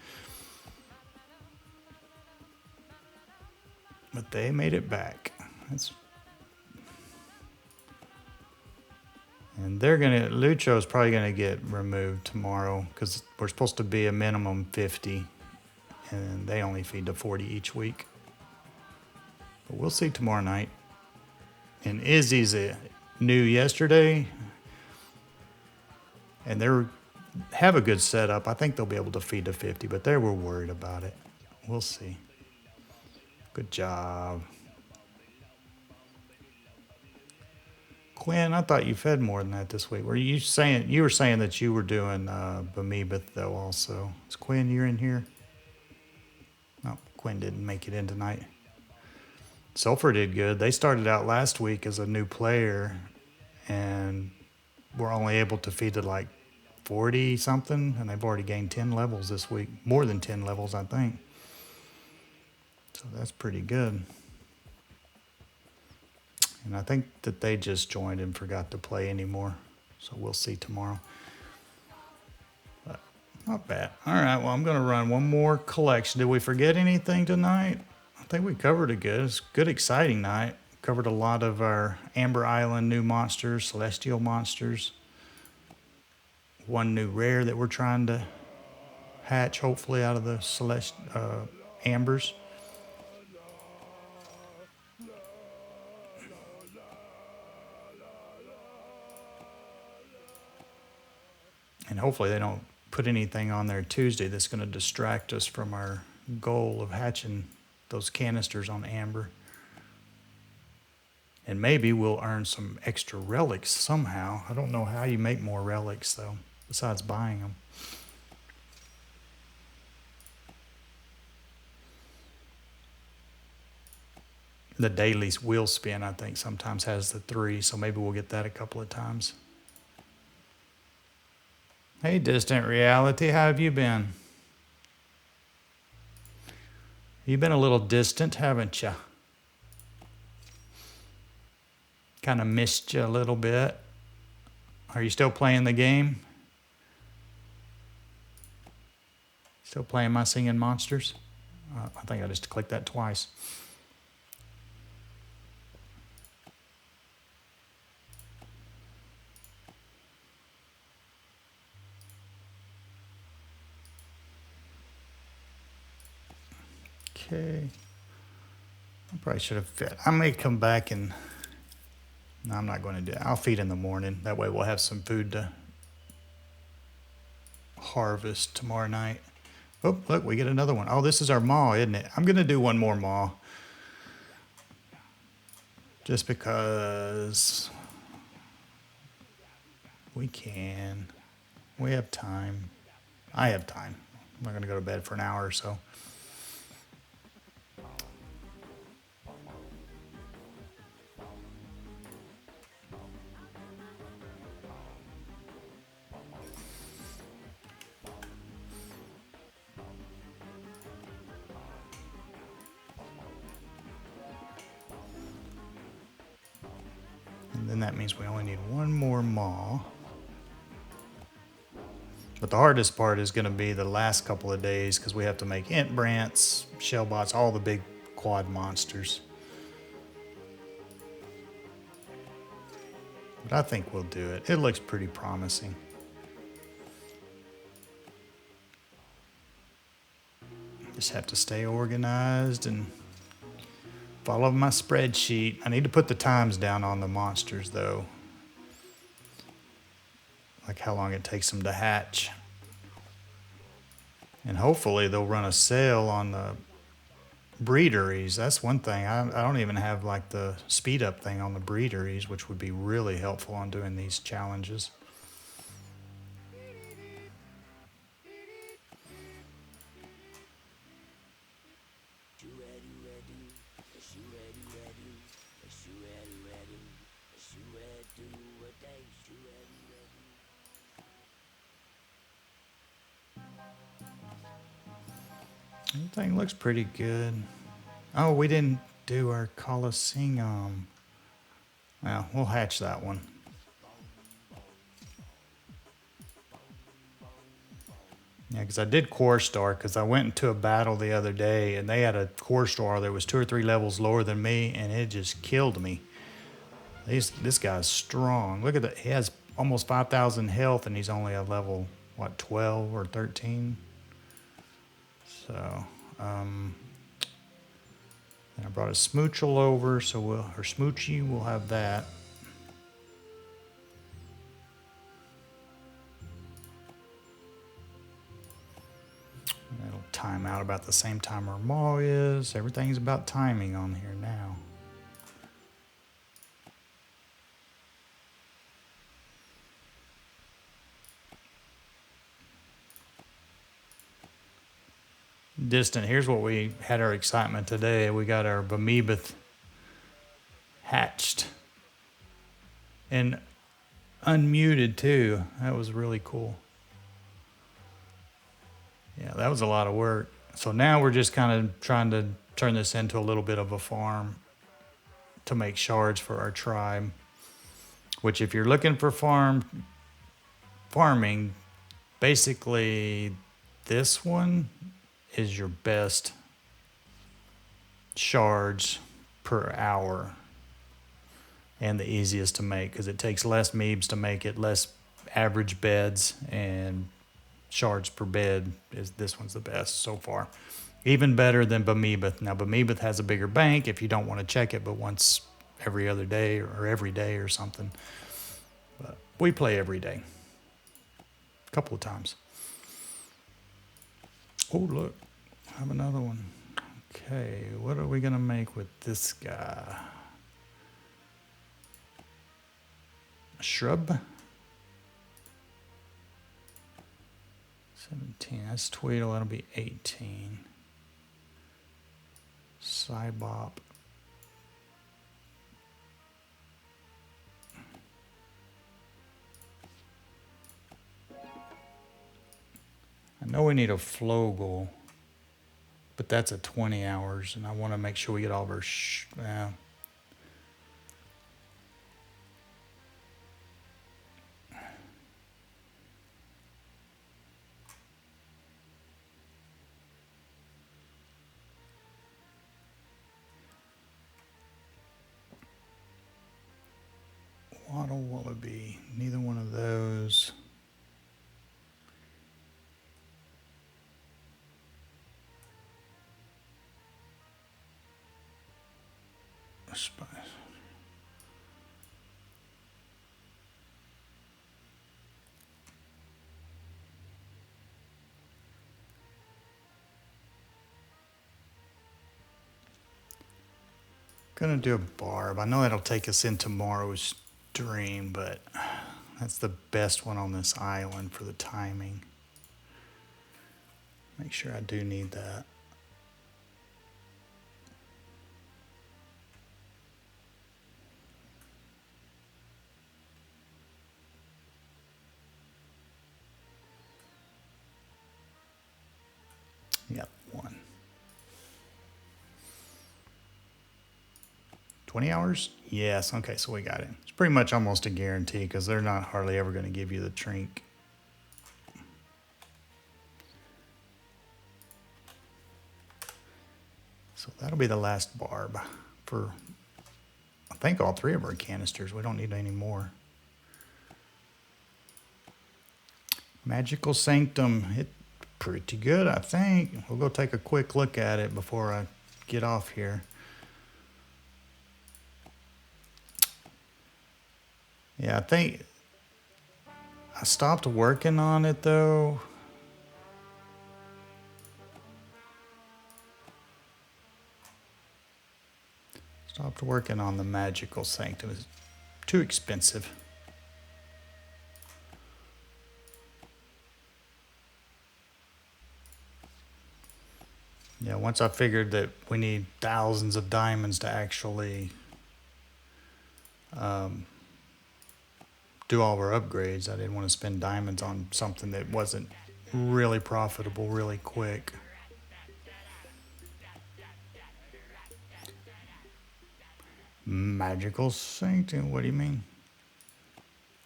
But they made it back. And they're gonna, Lucho's probably gonna get removed tomorrow because we're supposed to be a minimum 50, and they only feed to 40 each week. But we'll see tomorrow night. And Izzy's new yesterday, and they have a good setup. I think they'll be able to feed to 50, but they were worried about it. We'll see. Good job. Quinn, I thought you fed more than that this week. Were you saying that you were doing Bemeebeth though also? Is Quinn, you're in here? No, Quinn didn't make it in tonight. Sulfur did good. They started out last week as a new player and were only able to feed to like 40 something, and they've already gained 10 levels this week. More than 10 levels, I think. So that's pretty good. And I think that they just joined and forgot to play anymore. So we'll see tomorrow. But not bad. All right, well, I'm going to run one more collection. Did we forget anything tonight? I think we covered it good. It's a good, exciting night. Covered a lot of our Amber Island new monsters, celestial monsters. one new rare that we're trying to hatch, hopefully out of the ambers. And hopefully they don't put anything on there Tuesday that's going to distract us from our goal of hatching those canisters on amber. And maybe we'll earn some extra relics somehow. I don't know how you make more relics, though, besides buying them. The daily wheel spin, I think, sometimes has the 3, so maybe we'll get that a couple of times. Hey, Distant Reality, how have you been? You've been a little distant, haven't you? Kind of missed you a little bit. Are you still playing the game? Still playing My Singing Monsters? I think I just clicked that twice. Okay. I probably should have fed. I may come back and... No, I'm not going to do it. I'll feed in the morning. That way we'll have some food to harvest tomorrow night. Oh, look, we get another one. Oh, this is our maw, isn't it? I'm going to do one more maw. Just because we can. We have time. I have time. I'm not going to go to bed for an hour or so. And then that means we only need one more maw. But the hardest part is going to be the last couple of days because we have to make int brants, shellbots, all the big quad monsters. But I think we'll do it. It looks pretty promising. Just have to stay organized and follow my spreadsheet. I need to put the times down on the monsters though. Like how long it takes them to hatch. And hopefully they'll run a sale on the breederys. That's one thing. I don't even have like the speed up thing on the breederys, which would be really helpful on doing these challenges. Everything looks pretty good. Oh, we didn't do our Colosseum. Well, we'll hatch that one. Yeah, because I did Core Star because I went into a battle the other day and they had a Core Star that was 2 or 3 levels lower than me and it just killed me. This guy's strong. Look at that. He has almost 5,000 health and he's only a level, what, 12 or 13? So, and I brought a Smoochel over, so or Smoochy, we'll have that. And it'll time out about the same time our maw is. Everything's about timing on here now. Distant, here's what we had our excitement today. We got our Bemeebeth hatched and unmuted too. That was really cool. Yeah, that was a lot of work. So now we're just kind of trying to turn this into a little bit of a farm to make shards for our tribe. Which if you're looking for farming, basically this one is your best shards per hour and the easiest to make because it takes less meebs to make it, less average beds and shards per bed, this one's the best so far. Even better than Bemeebeth. Now, Bemeebeth has a bigger bank if you don't want to check it but once every other day or every day or something. But we play every day. A couple of times. Oh, look. I have another one. Okay, what are we going to make with this guy? A shrub? 17. That's Tweedle. That'll be 18. Cybop. I know we need a Flogel, but that's at 20 hours, and I want to make sure we get all of our Waddle Wallaby, neither one of those. Spice. Gonna do a barb. I know that'll take us in tomorrow's stream, but that's the best one on this island for the timing. Make sure I do need that. Yep, 1. 20 hours? Yes, okay, so we got it. It's pretty much almost a guarantee because they're not hardly ever going to give you the trink. So that'll be the last barb for, I think, all 3 of our canisters. We don't need any more. Magical Sanctum, it's pretty good, I think. We'll go take a quick look at it before I get off here. Yeah, I think I stopped working on it though. Stopped working on the Magical Sanctum. It's too expensive. Yeah, once I figured that we need thousands of diamonds to actually do all of our upgrades, I didn't want to spend diamonds on something that wasn't really profitable really quick. Magical Sanctum, what do you mean?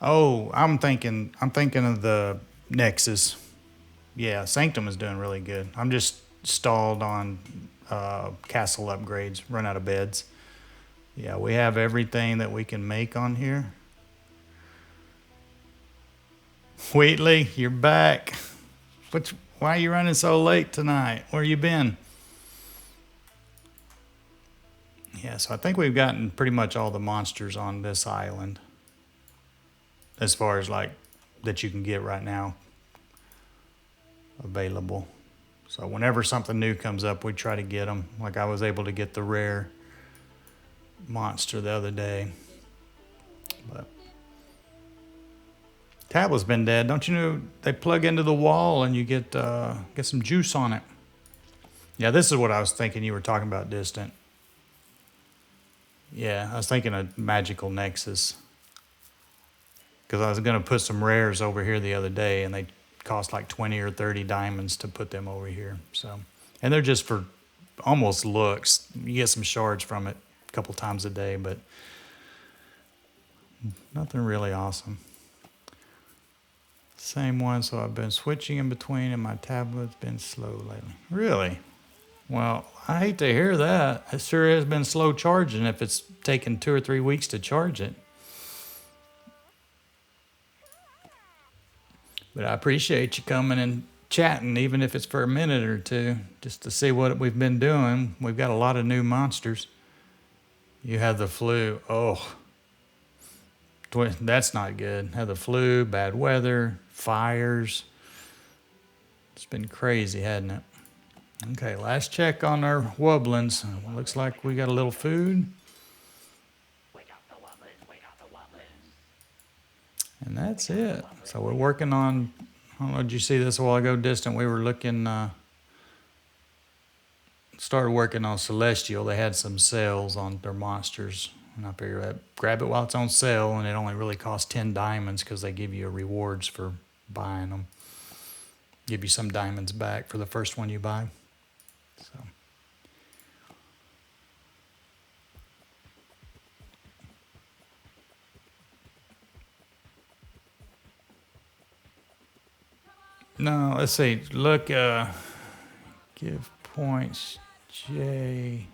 Oh, I'm thinking of the Nexus. Yeah, Sanctum is doing really good. I'm just stalled on castle upgrades, run out of beds. Yeah, we have everything that we can make on here. Wheatley, you're back. Why are you running so late tonight? Where you been? Yeah, so I think we've gotten pretty much all the monsters on this island. As far as like that you can get right now available. So whenever something new comes up, we try to get them. Like I was able to get the rare monster the other day. But Tablet's been dead. Don't you know they plug into the wall and you get some juice on it? Yeah, this is what I was thinking you were talking about, Distant. Yeah, I was thinking of Magical Nexus. Because I was going to put some rares over here the other day, and they cost like 20 or 30 diamonds to put them over here. So, and they're just for almost looks. You get some shards from it a couple times a day, but nothing really awesome. Same one, so I've been switching in between, and my tablet's been slow lately. Really? Well, I hate to hear that. It sure has been slow charging if it's taken 2 or 3 weeks to charge it. But I appreciate you coming and chatting, even if it's for a minute or two, just to see what we've been doing. We've got a lot of new monsters. You have the flu. Oh, that's not good. Have the flu, bad weather, fires. It's been crazy, hasn't it? Okay, last check on our wobblins. Looks like we got a little food. And that's it. So we're working on, I don't know, did you see this a while ago, Distant? We were looking, started working on Celestial. They had some sales on their monsters. And I figured I'd grab it while it's on sale, and it only really costs 10 diamonds because they give you rewards for buying them. Give you some diamonds back for the first one you buy. So. No, let's see. Look, give points, J.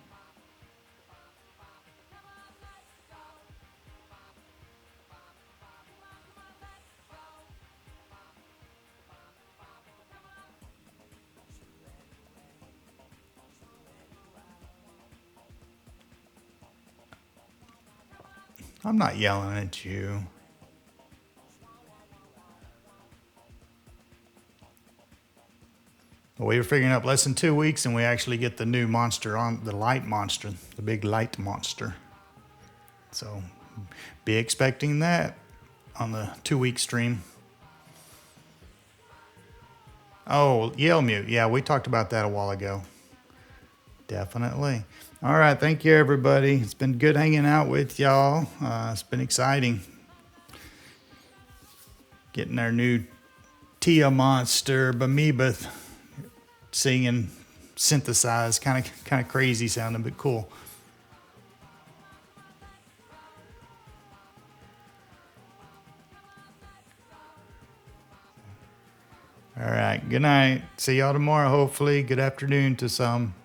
I'm not yelling at you. Well, we were figuring up less than 2 weeks, and we actually get the new monster on the light monster, the big light monster. So be expecting that on the 2-week stream. Oh, Yell Mute. Yeah, we talked about that a while ago. Definitely. All right. Thank you, everybody. It's been good hanging out with y'all. It's been exciting. Getting our new Tia monster, Bemeebeth, singing, synthesized, kind of crazy sounding, but cool. All right. Good night. See y'all tomorrow, hopefully. Good afternoon to some.